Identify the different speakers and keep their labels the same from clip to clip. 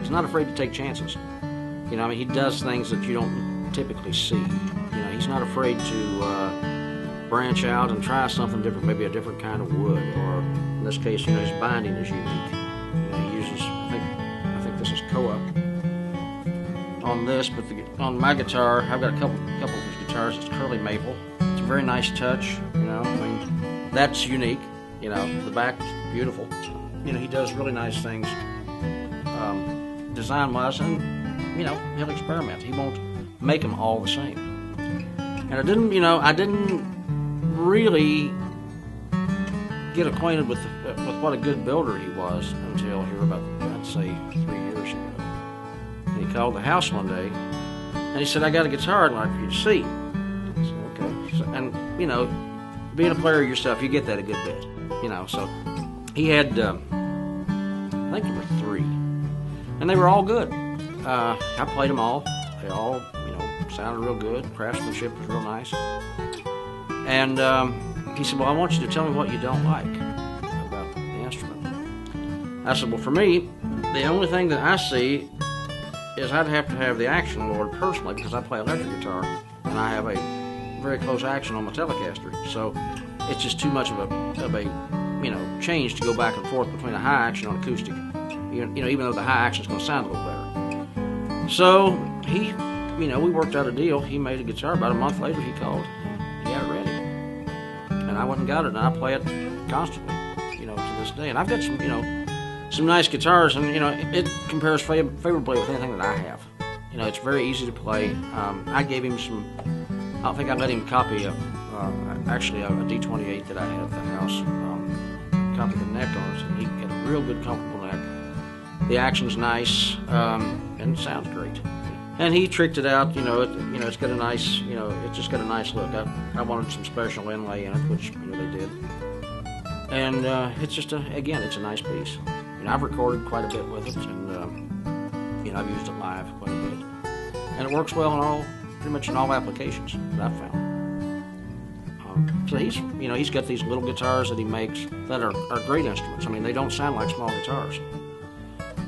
Speaker 1: He's not afraid to take chances. You know, I mean, he does things that you don't typically see. You know, he's not afraid to branch out and try something different, maybe a different kind of wood, or in this case, you know, his binding is unique. You know, he uses, I think this is Koa on this, but on my guitar, I've got a couple of his guitars. It's curly maple. It's a very nice touch. You know, I mean, that's unique. You know, the back is beautiful. You know, he does really nice things design-wise, and you know, he'll experiment. He won't make them all the same. And I didn't really get acquainted with what a good builder he was until here about, I'd say, 3 years ago. And he called the house one day, and he said, "I got a guitar I'd like for you to see." I said, "Okay." So, and you know, being a player yourself, you get that a good bit. You know, so he had, I think there were 3, and they were all good. I played them all. They all, you know, sounded real good. Craftsmanship was real nice. And he said, "Well, I want you to tell me what you don't like about the instrument." I said, "Well, for me, the only thing that I see is I'd have to have the action lowered personally, because I play electric guitar and I have a very close action on my Telecaster. So it's just too much of a you know, change to go back and forth between a high action and acoustic. You know, even though the high action is going to sound a little better." So he, you know, we worked out a deal. He made a guitar. About a month later, he called. He had it ready, and I went and got it, and I play it constantly, you know, to this day. And I've got some, you know, some nice guitars, and you know, it compares favorably with anything that I have. You know, it's very easy to play. I gave him some. I think I let him copy actually a D28 that I had at the house. Copy the neck on it, and he had a real good, comfortable neck. The action's nice, and it sounds great. And he tricked it out. You know, it's got a nice, you know, it's just got a nice look. I wanted some special inlay in it, which, you know, they did. And it's just again, it's a nice piece. You know, I've recorded quite a bit with it, and you know, I've used it live quite a bit, and it works well in pretty much in all applications that I've found. So he's got these little guitars that he makes that are great instruments. I mean, they don't sound like small guitars.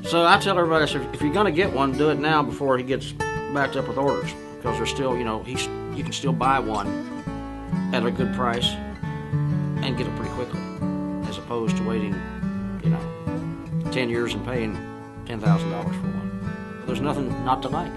Speaker 1: So I tell everybody, I say, if you're going to get one, do it now before he gets backed up with orders, because there's still, you know, you can still buy one at a good price and get it pretty quickly, as opposed to waiting, you know, 10 years and paying $10,000 for one. There's nothing not to like.